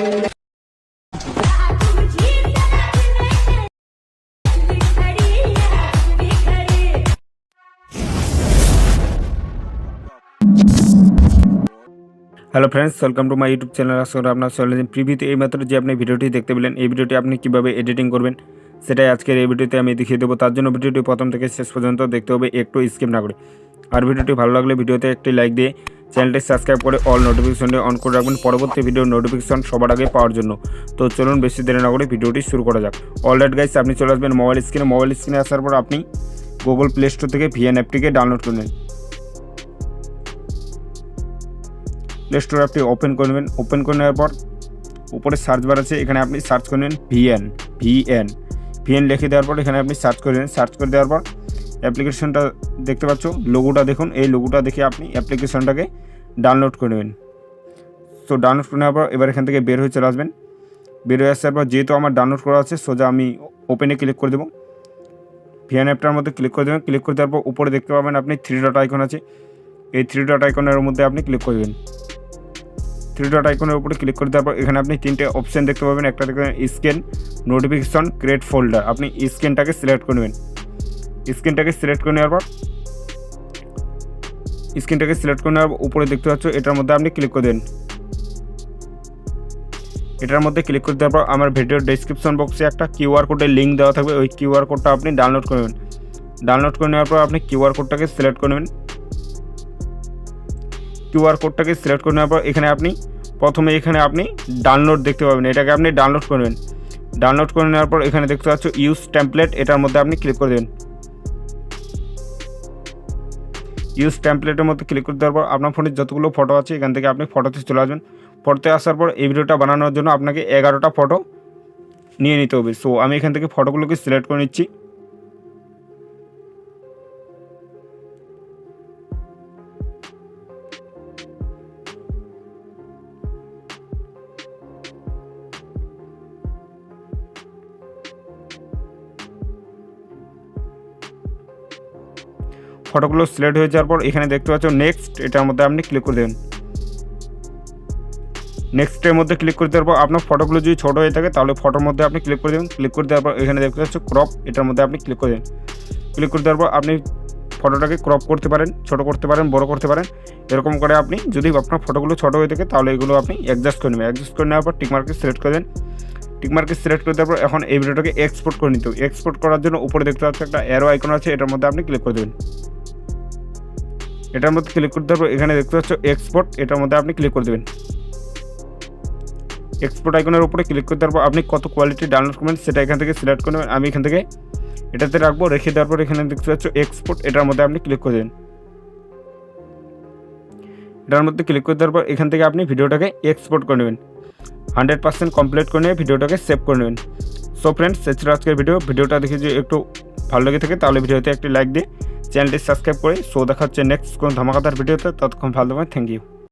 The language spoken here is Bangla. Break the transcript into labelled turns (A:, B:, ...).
A: Hello friends, welcome to my YouTube channel. आजके আপনারা চলে যান প্রিভিউতে এইমাত্র যে আপনি ভিডিওটি দেখতে পেলেন, এই ভিডিওটি আপনি কিভাবে এডিটিং করবেন সেটাই আজকের এই ভিডিওতে আমি দেখিয়ে দেবো। তার জন্য ভিডিওটি প্রথম থেকে শেষ পর্যন্ত দেখতে হবে, একটু স্কিপ না করে। আর ভিডিওটি ভালো লাগলে ভিডিওতে একটি লাইক দিয়ে চ্যানেলটি সাবস্ক্রাইব করে অল নোটিফিকেশনটি অন করে রাখবেন পরবর্তী ভিডিওর নোটিফিকেশন সবার আগে পাওয়ার জন্য। তো চলুন বেশি দেরি না করে ভিডিওটি শুরু করা যাক। অলরাইট গাইস, আপনি চলে আসবেন মোবাইল স্ক্রিনে আসার পর আপনি গুগল প্লে স্টোর থেকে ভিএন অ্যাপটিকে ডাউনলোড করে নেন। প্লে স্টোর অ্যাপটি ওপেন করে নেবেন। ওপেন করে নেওয়ার পর উপরে সার্চ বার আছে, এখানে আপনি সার্চ করে নেন ভিএন লিখে দেওয়ার পর এখানে আপনি সার্চ করে নেন। সার্চ করে দেওয়ার পর অ্যাপ্লিকেশনটা দেখতে পাচ্ছ, লোগোটা দেখুন। এই লোগোটা দেখে আপনি অ্যাপ্লিকেশনটাকে ডাউনলোড করে নেবেন। সো ডাউনলোড করে নেওয়ার পর এবার এখান থেকে বের হয়ে চলে আসবেন। বের হয়ে আসার পর যেহেতু আমার ডাউনলোড করা আছে, সোজা আমি ওপেনে ক্লিক করে দেবো। ভিএন অ্যাপটার মধ্যে ক্লিক করে দেবেন। ক্লিক করে দেওয়ার পর উপরে দেখতে পাবেন আপনি 3 ডট আইকন আছে। এই 3 ডট আইকনের মধ্যে আপনি ক্লিক করে দেবেন। 3 ডট আইকনের উপরে ক্লিক করে দেওয়ার পর এখানে আপনি 3টে অপশান দেখতে পাবেন। একটা দেখবেন স্ক্যান, নোটিফিকেশন, ক্রিয়েট ফোল্ডার। আপনি স্ক্যানটাকে সিলেক্ট করে নেবেন। স্ক্যানটাকে সিলেক্ট করে নেওয়ার পর উপরে দেখতে পাচ্ছ, এটার মধ্যে আপনি ক্লিক করে দেন। এটার মধ্যে ক্লিক করে দেওয়ার পর আমার ভিডিওর ডেসক্রিপশন বক্সে একটা কিউআর কোডের লিঙ্ক দেওয়া থাকবে। ওই কিউআর কোডটা আপনি ডাউনলোড করে নেবেন। ডাউনলোড করে নেওয়ার পর আপনি কিউআর কোডটাকে সিলেক্ট করে নেবেন। কিউআর কোডটাকে সিলেক্ট করে নেওয়ার পর এখানে আপনি প্রথমে ডাউনলোড দেখতে পাবেন, এটাকে আপনি ডাউনলোড করবেন। ডাউনলোড করে নেওয়ার পর এখানে দেখতে পাচ্ছ ইউজ টেমপ্লেট, এটার মধ্যে আপনি ক্লিক করে দেবেন। ইউজ টেমপ্লেটের মধ্যে ক্লিক করে দেওয়ার পর আপনার ফোনের যতগুলো ফটো আছে এখান থেকে আপনি ফটোতে চলে আসবেন। ফটোতে আসার পর এই ভিডিওটা বানানোর জন্য আপনাকে 11টা ফটো নিয়ে নিতে হবে। সো আমি এখান থেকে ফটোগুলোকে সিলেক্ট করে নিচ্ছি। ফটোগুলো সিলেক্ট হয়ে যাওয়ার পর এখানে দেখতে পাচ্ছ নেক্সট, এটার মধ্যে আপনি ক্লিক করে দেবেন। নেক্সটের মধ্যে ক্লিক করে দেওয়ার পর আপনার ফটোগুলো যদি ছোটো হয়ে থাকে তাহলে ফটোর মধ্যে আপনি ক্লিক করে দেবেন। ক্লিক করে দেওয়ার পর এখানে দেখতে পাচ্ছ ক্রপ, এটার মধ্যে আপনি ক্লিক করে দেবেন। ক্লিক করে দেওয়ার পর আপনি ফটোটাকে ক্রপ করতে পারেন, ছোটো করতে পারেন, বড় করতে পারেন। এরকম করে আপনি যদি আপনার ফটোগুলো ছোটো হয়ে থাকে তাহলে এগুলো আপনি অ্যাডজাস্ট করে নেবেন। অ্যাডজাস্ট করে নেওয়ার পর টিকমার্কে সিলেক্ট করে দেন। টিকমার্কে সিলেক্ট করে দেওয়ার পর এখন এই ভিডিওটাকে এক্সপোর্ট করে নিতে হবে। এক্সপোর্ট করার জন্য উপরে দেখতে পাচ্ছ একটা অ্যারো আইকন আছে, এটার মধ্যে আপনি ক্লিক করে দেবেন। এটার মধ্যে ক্লিক করতে হবে, এখানে দেখতে পাচ্ছ এক্সপোর্ট, এটার মধ্যে আপনি ক্লিক করে দেবেন। এক্সপোর্ট আইকনের উপরে ক্লিক করতে পারবো আপনি কত কোয়ালিটি ডাউনলোড করবেন সেটা এখান থেকে সিলেক্ট করে নেবেন। আমি এখান থেকে এটাতে রাখবো। রেখে দেওয়ার পর এখানে দেখতে পাচ্ছ এক্সপোর্ট, এটার মধ্যে আপনি ক্লিক করে দেবেন। এটার মধ্যে ক্লিক করে দেওয়ার পর এখান থেকে আপনি ভিডিওটাকে এক্সপোর্ট করে নেবেন। 100% কমপ্লিট করে নিয়ে ভিডিওটাকে সেভ করে নেবেন। সো ফ্রেন্ডস, ছিল আজকের ভিডিওটা দেখে যদি একটু ভালো লেগে থাকে তাহলে ভিডিওতে একটি লাইক দিয়ে চ্যানেলটি সাবস্ক্রাইব করে। সো দেখা হচ্ছে নেক্সট কোনো ধামাকাদার ভিডিওতে। ততক্ষণ ভালো থাকবেন। Thank you.